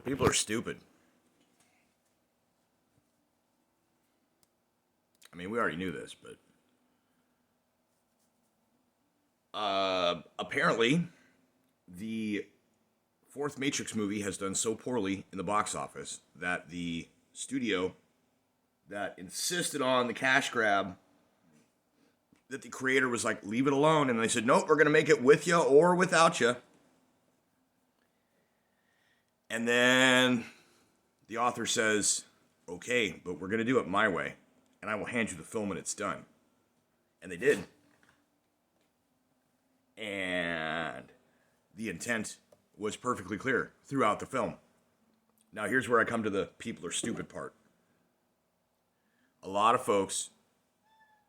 People are stupid. I mean, we already knew this, but apparently the fourth Matrix movie has done so poorly in the box office that the studio that insisted on the cash grab, that the creator was like, leave it alone, and they said, nope, we're going to make it with you or without you. And then the author says, okay, but we're going to do it my way, and I will hand you the film when it's done. And they did. And the intent was perfectly clear throughout the film. Now, here's where I come to the people are stupid part. A lot of folks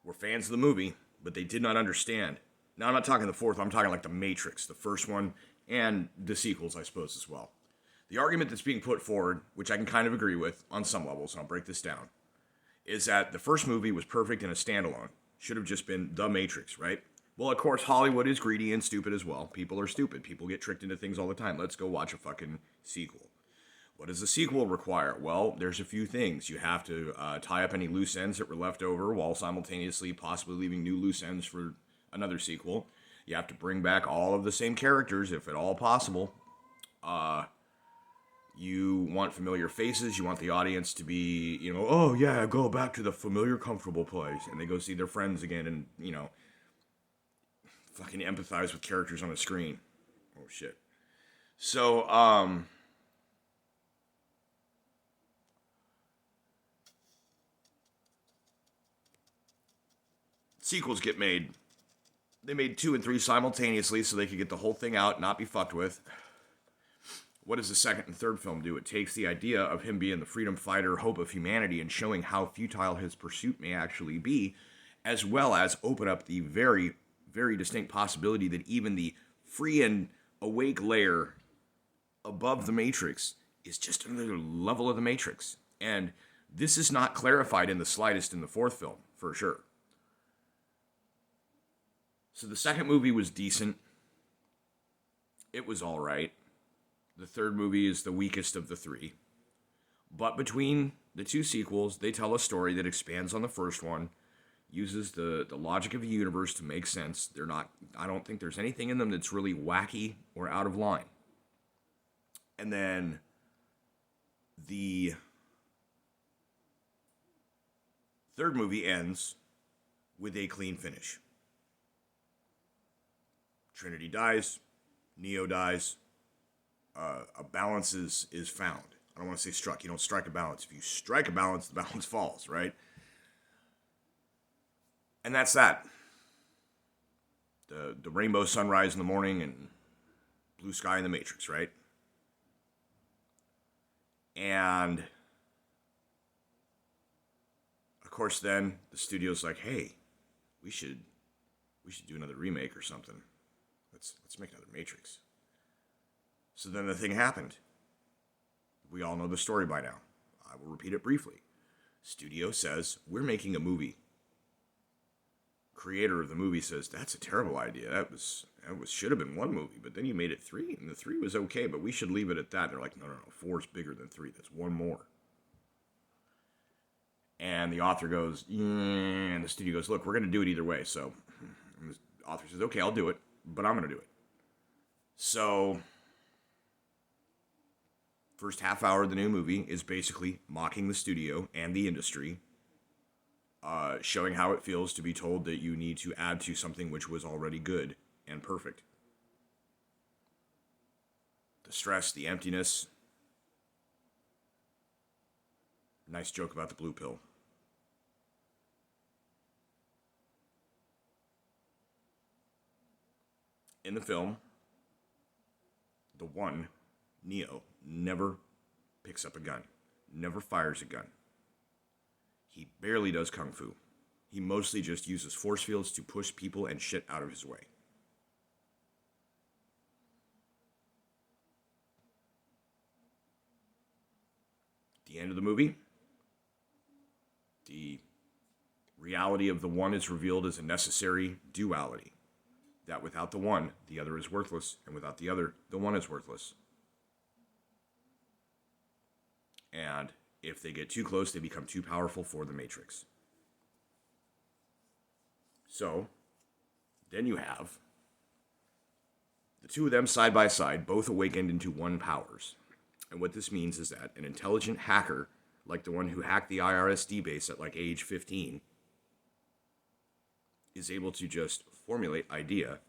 were fans of the movie, but they did not understand. Now, I'm not talking the fourth, I'm talking like The Matrix, the first one, and the sequels, I suppose, as well. The argument that's being put forward, which I can kind of agree with on some levels, and I'll break this down, is that the first movie was perfect in a standalone. Should have just been The Matrix, right? Well, of course, Hollywood is greedy and stupid as well. People are stupid. People get tricked into things all the time. Let's go watch a fucking sequel. What does a sequel require? Well, there's a few things. You have to tie up any loose ends that were left over while simultaneously possibly leaving new loose ends for another sequel. You have to bring back all of the same characters, if at all possible. You want familiar faces. You want the audience to be, oh, yeah, go back to the familiar, comfortable place. And they go see their friends again and, fucking empathize with characters on the screen. Oh, shit. So, sequels get made. They made 2 and 3 simultaneously so they could get the whole thing out and not be fucked with. What does the second and third film do? It takes the idea of him being the freedom fighter, hope of humanity, and showing how futile his pursuit may actually be, as well as open up the very, very distinct possibility that even the free and awake layer above the Matrix is just another level of the Matrix. And this is not clarified in the slightest in the fourth film, for sure. So the second movie was decent. It was all right. The third movie is the weakest of the 3. But between the 2 sequels, they tell a story that expands on the first one, uses the logic of the universe to make sense. I don't think there's anything in them that's really wacky or out of line. And then the third movie ends with a clean finish. Trinity dies, Neo dies, a balance is found. I don't want to say struck. You don't strike a balance. If you strike a balance, the balance falls, right? And that's that. The rainbow sunrise in the morning and blue sky in the Matrix, right? And of course, then the studio's like, "Hey, we should do another remake or something. Let's make another Matrix." So then the thing happened. We all know the story by now. I will repeat it briefly. Studio says, we're making a movie. Creator of the movie says, that's a terrible idea. That should have been 1 movie, but then you made it 3, and the 3 was okay, but we should leave it at that. And they're like, no, 4 is bigger than 3. That's 1 more. And the author goes, yeah, and the studio goes, look, we're going to do it either way. So and the author says, okay, I'll do it, but I'm going to do it. So first half hour of the new movie is basically mocking the studio and the industry, showing how it feels to be told that you need to add to something which was already good and perfect. The stress, the emptiness. Nice joke about the blue pill. In the film, the one, Neo, never picks up a gun, never fires a gun. He barely does kung fu. He mostly just uses force fields to push people and shit out of his way. At the end of the movie, the reality of the one is revealed as a necessary duality. That without the one, the other is worthless, and without the other, the one is worthless. And if they get too close, they become too powerful for the Matrix. So, then you have the two of them side by side, both awakened into one powers. And what this means is that an intelligent hacker, like the one who hacked the IRS base at like age 15, is able to just formulate idea,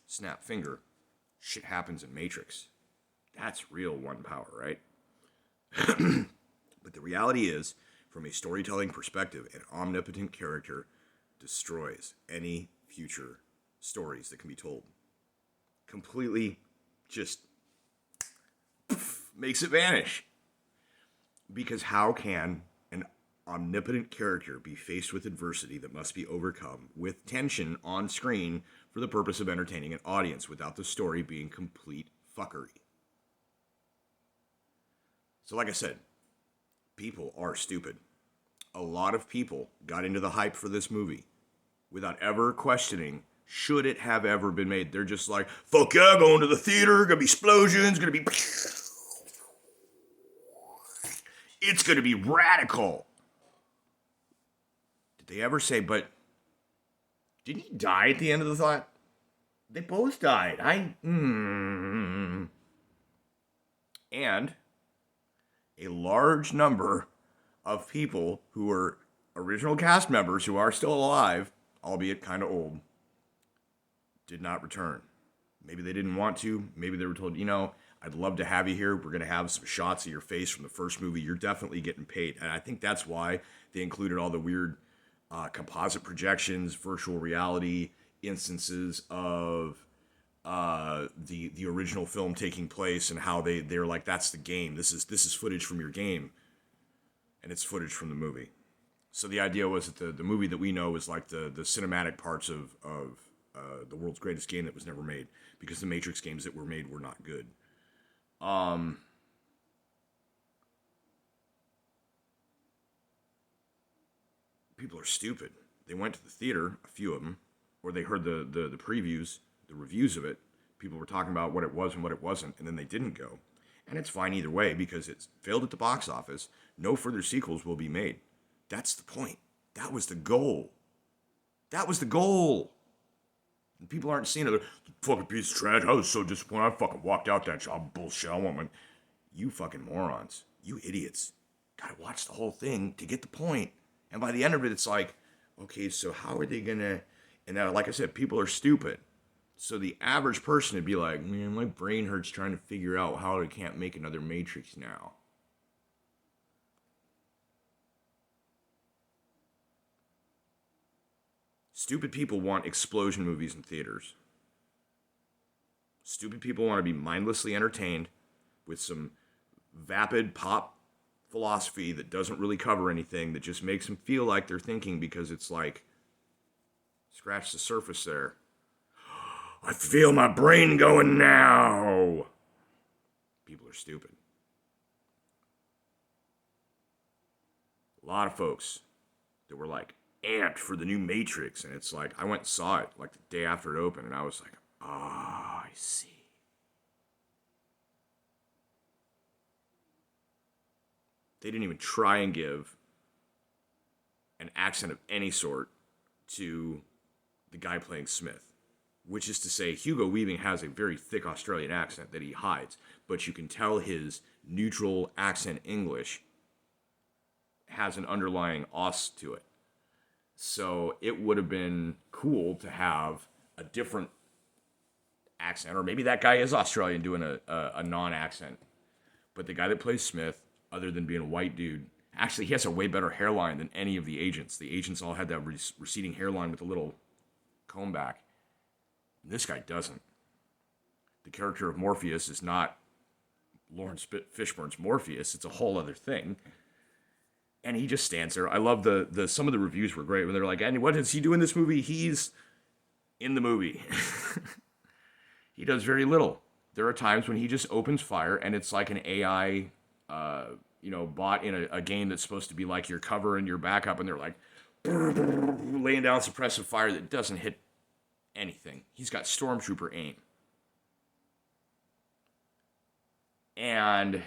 snap finger, shit happens in Matrix. That's real one power, right? But the reality is, from a storytelling perspective, an omnipotent character destroys any future stories that can be told. Completely just makes it vanish. Because how can an omnipotent character be faced with adversity that must be overcome with tension on screen for the purpose of entertaining an audience without the story being complete fuckery? So like I said, people are stupid. A lot of people got into the hype for this movie without ever questioning, should it have ever been made? They're just like, fuck yeah, going to the theater, gonna be explosions, gonna be... It's gonna be radical. Did they ever say, but didn't he die at the end of the thought? They both died. And a large number of people who were original cast members who are still alive, albeit kind of old, did not return. Maybe they didn't want to. Maybe they were told, I'd love to have you here. We're going to have some shots of your face from the first movie. You're definitely getting paid. And I think that's why they included all the weird composite projections, virtual reality instances of the original film taking place, and how they're like, that's the game. This is footage from your game, and it's footage from the movie. So the idea was that the movie that we know is like the cinematic parts of the world's greatest game that was never made, because the Matrix games that were made were not good. People are stupid. They went to the theater, a few of them, or they heard the previews, the reviews of it. People were talking about what it was and what it wasn't, and then they didn't go. And it's fine either way, because it's failed at the box office. No further sequels will be made. That's the point. That was the goal. That was the goal. And people aren't seeing it. Fucking piece of trash. I was so disappointed. I fucking walked out that job. Bullshit. I want my... You fucking morons. You idiots. Gotta watch the whole thing to get the point. And by the end of it, it's like, okay, so how are they gonna... And now, like I said, people are stupid. So the average person would be like, man, my brain hurts trying to figure out how I can't make another Matrix now. Stupid people want explosion movies in theaters. Stupid people want to be mindlessly entertained with some vapid pop philosophy that doesn't really cover anything, that just makes them feel like they're thinking, because it's like, scratch the surface there. I feel my brain going now. People are stupid. A lot of folks that were like amped for the new Matrix, and it's like, I went and saw it like the day after it opened, and I was like, I see. They didn't even try and give an accent of any sort to the guy playing Smith. Which is to say, Hugo Weaving has a very thick Australian accent that he hides, but you can tell his neutral accent English has an underlying os to it. So it would have been cool to have a different accent, or maybe that guy is Australian doing a non-accent. But the guy that plays Smith, other than being a white dude, actually he has a way better hairline than any of the agents. The agents all had that receding hairline with a little comb back. This guy doesn't. The character of Morpheus is not Lawrence Fishburne's Morpheus. It's a whole other thing. And he just stands there. I love the some of the reviews were great when they're like, and what does he do in this movie? He's in the movie. He does very little. There are times when he just opens fire, and it's like an AI, bot in a game that's supposed to be like your cover and your backup, and they're like laying down suppressive fire that doesn't hit anything. He's got stormtrooper aim. And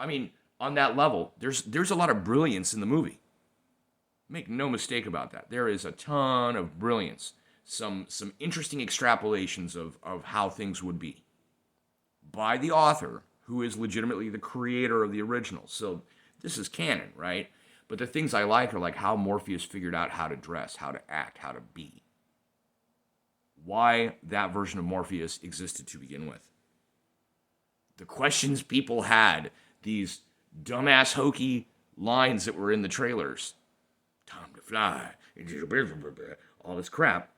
I mean, on that level, there's a lot of brilliance in the movie. Make no mistake about that. There is a ton of brilliance, some interesting extrapolations of how things would be by the author, who is legitimately the creator of the original. So this is canon, right? But the things I like are like how Morpheus figured out how to dress, how to act, how to be. Why that version of Morpheus existed to begin with. The questions people had, these dumbass hokey lines that were in the trailers. Time to fly, all this crap.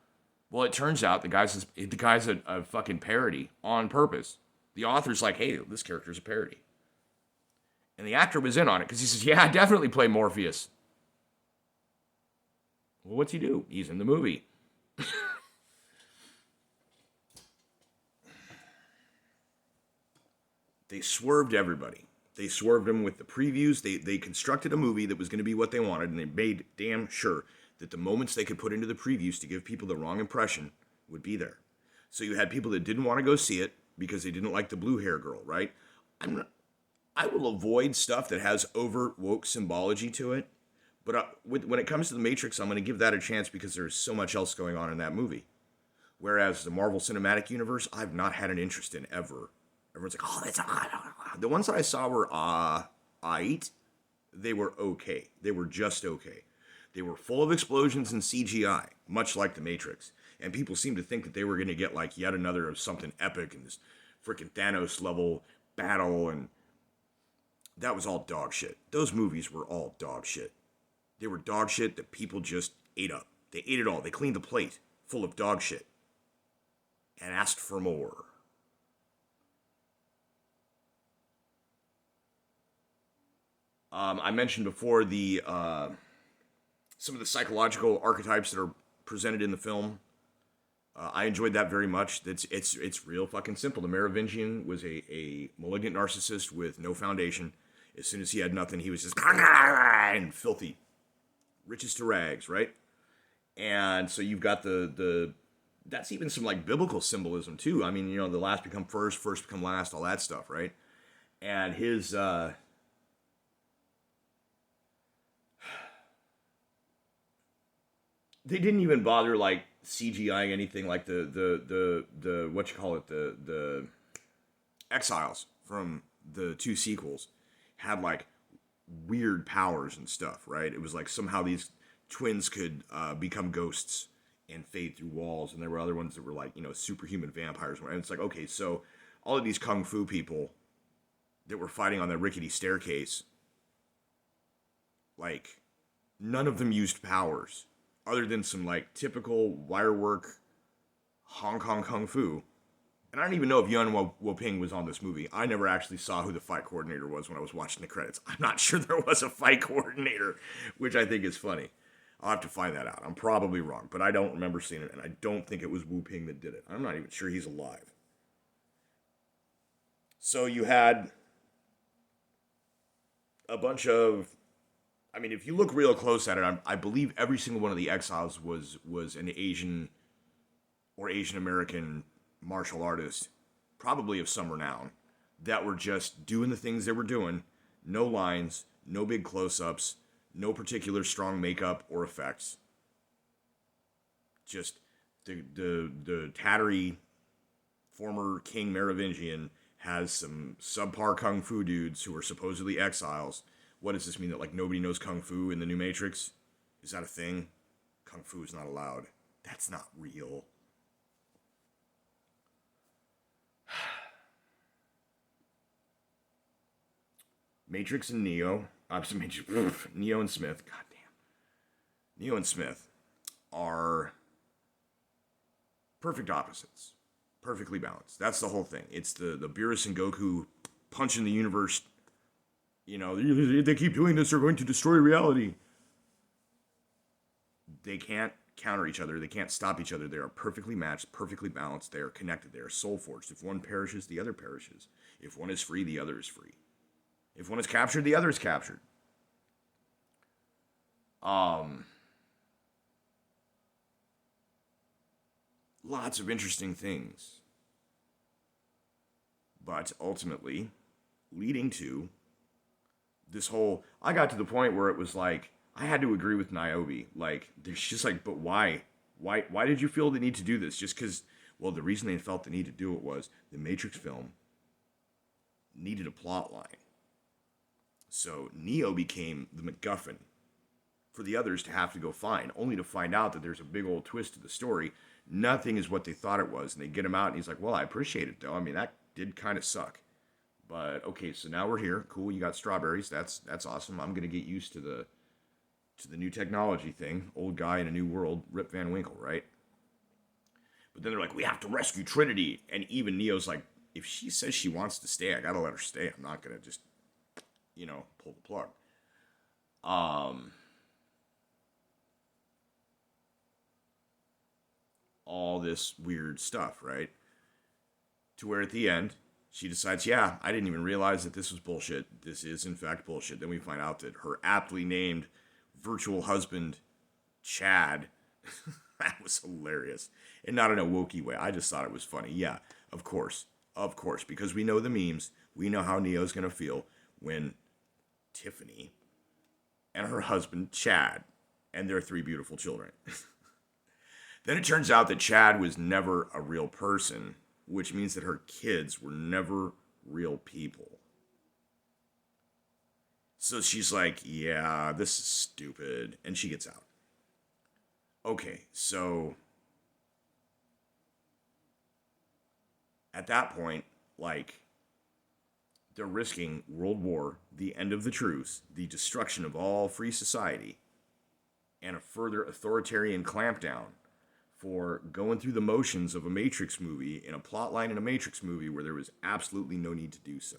Well, it turns out the guy's a fucking parody on purpose. The author's like, hey, this character's a parody. And the actor was in on it because he says, yeah, I definitely play Morpheus. Well, what's he do? He's in the movie. They swerved everybody. They swerved them with the previews. They constructed a movie that was going to be what they wanted, and they made damn sure that the moments they could put into the previews to give people the wrong impression would be there. So you had people that didn't want to go see it because they didn't like the blue hair girl, right? I will avoid stuff that has overt woke symbology to it, but when it comes to the Matrix, I'm going to give that a chance because there's so much else going on in that movie. Whereas the Marvel Cinematic Universe, I've not had an interest in ever. Everyone's like, oh, that's the ones that I saw were aight. They were okay. They were just okay. They were full of explosions and CGI, much like the Matrix. And people seemed to think that they were going to get like yet another of something epic and this freaking Thanos level battle, and that was all dog shit. Those movies were all dog shit. They were dog shit that people just ate up. They ate it all. They cleaned the plate full of dog shit and asked for more. I mentioned before the some of the psychological archetypes that are presented in the film. I enjoyed that very much. It's real fucking simple. The Merovingian was a malignant narcissist with no foundation. As soon as he had nothing, he was just and filthy, riches to rags, right? And so you've got the that's even some like biblical symbolism too. I mean, you know, the last become first, first become last, all that stuff, right? And his they didn't even bother like CGIing anything like the what you call it, the Exiles from the two sequels had like weird powers and stuff, right? It was like somehow these twins could become ghosts and fade through walls, and there were other ones that were like, you know, superhuman vampires. And it's like, okay, so all of these kung fu people that were fighting on that rickety staircase, like none of them used powers other than some like typical wirework Hong Kong kung fu. And I don't even know if Yuen Woo-ping was on this movie. I never actually saw who the fight coordinator was when I was watching the credits. I'm not sure there was a fight coordinator, which I think is funny. I'll have to find that out. I'm probably wrong, but I don't remember seeing it, and I don't think it was Woo-ping that did it. I'm not even sure he's alive. So you had a bunch of, I mean, if you look real close at it, I believe every single one of the exiles was an Asian or Asian American martial artist, probably of some renown, that were just doing the things they were doing. No lines, no big close-ups, no particular strong makeup or effects. Just the tattery former King Merovingian has some subpar kung fu dudes who are supposedly exiles. What does this mean, that like nobody knows kung fu in the new Matrix? Is that a thing? Kung fu is not allowed. That's not real. Matrix and Neo. Neo and Smith. God damn. Neo and Smith are perfect opposites. Perfectly balanced. That's the whole thing. It's the Beerus and Goku punching the universe. You know, they keep doing this, they're going to destroy reality. They can't counter each other. They can't stop each other. They are perfectly matched, perfectly balanced. They are connected. They are soul forged. If one perishes, the other perishes. If one is free, the other is free. If one is captured, the other is captured. Lots of interesting things. But ultimately, leading to this whole, I got to the point where it was like, I had to agree with Niobe. Like, there's just like, but why? Why did you feel the need to do this? Just because, well, the reason they felt the need to do it was the Matrix film needed a plot line. So Neo became the MacGuffin for the others to have to go find, only to find out that there's a big old twist to the story. Nothing is what they thought it was. And they get him out, and he's like, well, I appreciate it, though. I mean, that did kind of suck. But okay, so now we're here. Cool, you got strawberries. That's awesome. I'm gonna get used to the new technology thing. Old guy in a new world, Rip Van Winkle, right? But then they're like, we have to rescue Trinity. And even Neo's like, if she says she wants to stay, I gotta let her stay. I'm not gonna just, pull the plug. All this weird stuff, right? To where at the end, she decides, yeah, I didn't even realize that this was bullshit. This is, in fact, bullshit. Then we find out that her aptly named virtual husband, Chad, that was hilarious. And not in a wokey way. I just thought it was funny. Yeah, of course. Of course. Because we know the memes. We know how Neo's going to feel when Tiffany and her husband, Chad, and their 3 beautiful children. Then it turns out that Chad was never a real person, which means that her kids were never real people. So she's like, yeah, this is stupid. And she gets out. Okay, so at that point, like, they're risking world war, the end of the truce, the destruction of all free society, and a further authoritarian clampdown for going through the motions of a Matrix movie in a plotline in a Matrix movie where there was absolutely no need to do so.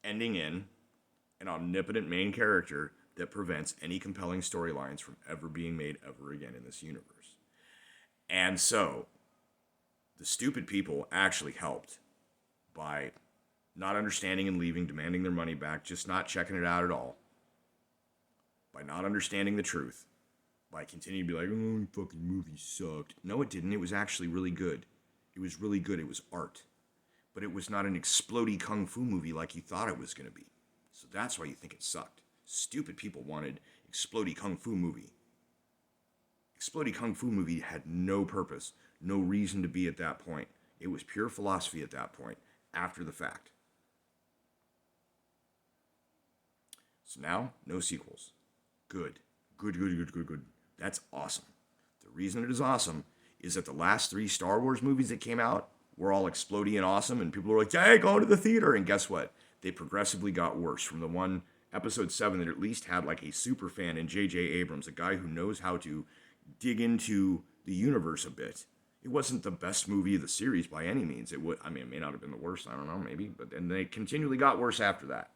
Ending in an omnipotent main character that prevents any compelling storylines from ever being made ever again in this universe. And so, the stupid people actually helped by not understanding and leaving, demanding their money back, just not checking it out at all, by not understanding the truth, by continuing to be like, oh, fucking movie sucked. No, it didn't. It was actually really good. It was really good. It was art. But it was not an explodey kung fu movie like you thought it was going to be. So that's why you think it sucked. Stupid people wanted explodey kung fu movie. Explodey kung fu movie had no purpose, no reason to be at that point. It was pure philosophy at that point, after the fact. So now, no sequels. Good. Good. That's awesome. The reason it is awesome is that the last 3 Star Wars movies that came out were all exploding and awesome, and people were like, hey, go to the theater. And guess what? They progressively got worse. From the one, episode 7, that at least had like a super fan in J.J. Abrams, a guy who knows how to dig into the universe a bit. It wasn't the best movie of the series by any means. It may not have been the worst. I don't know, maybe. But then they continually got worse after that.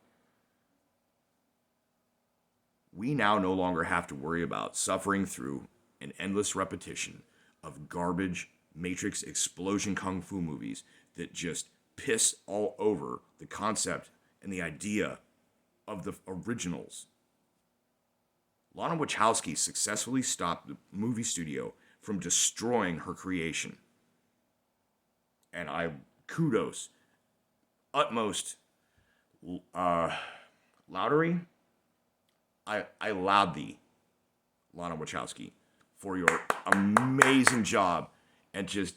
We now no longer have to worry about suffering through an endless repetition of garbage Matrix explosion kung fu movies that just piss all over the concept and the idea of the originals. Lana Wachowski successfully stopped the movie studio from destroying her creation. And I kudos, utmost loudery. I laud thee, Lana Wachowski, for your amazing job and just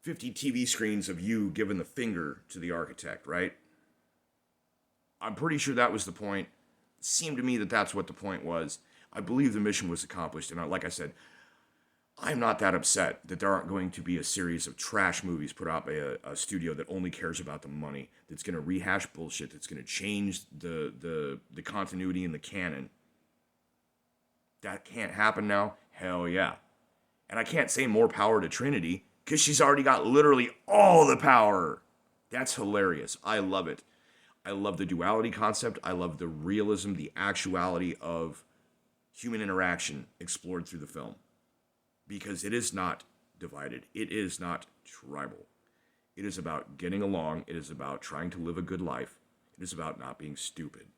50 TV screens of you giving the finger to the architect, right? I'm pretty sure that was the point. It seemed to me that that's what the point was. I believe the mission was accomplished, and like I said, I'm not that upset that there aren't going to be a series of trash movies put out by a studio that only cares about the money, that's going to rehash bullshit, that's going to change the continuity and the canon. That can't happen now? Hell yeah. And I can't say more power to Trinity, because she's already got literally all the power. That's hilarious. I love it. I love the duality concept. I love the realism, the actuality of human interaction explored through the film. Because it is not divided. It is not tribal. It is about getting along. It is about trying to live a good life. It is about not being stupid.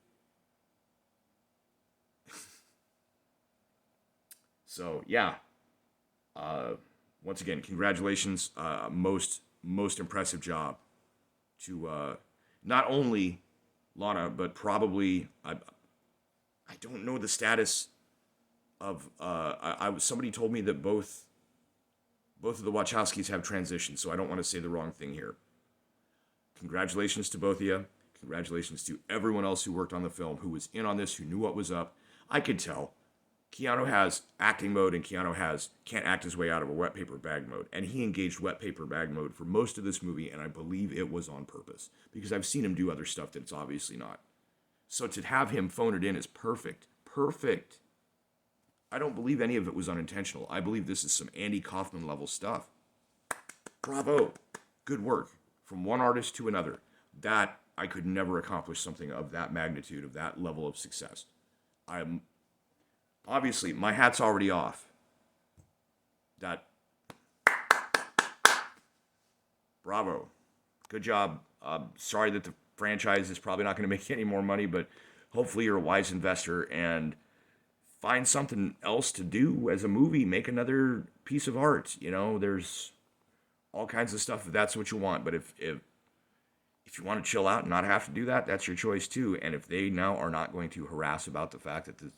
So, yeah. Once again, congratulations. Most impressive job to not only Lana, but probably I don't know the status of somebody told me that both of the Wachowskis have transitioned, so I don't want to say the wrong thing here. Congratulations to both of you. Congratulations to everyone else who worked on the film, who was in on this, who knew what was up. I could tell. Keanu has acting mode, and Keanu can't act his way out of a wet paper bag mode. And he engaged wet paper bag mode for most of this movie, and I believe it was on purpose. Because I've seen him do other stuff that it's obviously not. So to have him phone it in is perfect. Perfect. I don't believe any of it was unintentional. I believe this is some Andy Kaufman level stuff. Bravo. Good work. From one artist to another. That, I could never accomplish something of that magnitude, of that level of success. Obviously, my hat's already off. Bravo. Good job. Sorry that the franchise is probably not going to make any more money, but hopefully you're a wise investor and find something else to do as a movie. Make another piece of art. There's all kinds of stuff if that's what you want. But if you want to chill out and not have to do that, that's your choice too. And if they now are not going to harass about the fact that the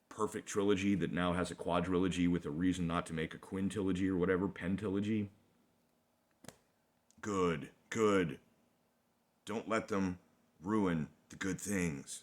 perfect trilogy that now has a quadrilogy with a reason not to make a quintilogy or whatever, pentilogy, good. Don't let them ruin the good things.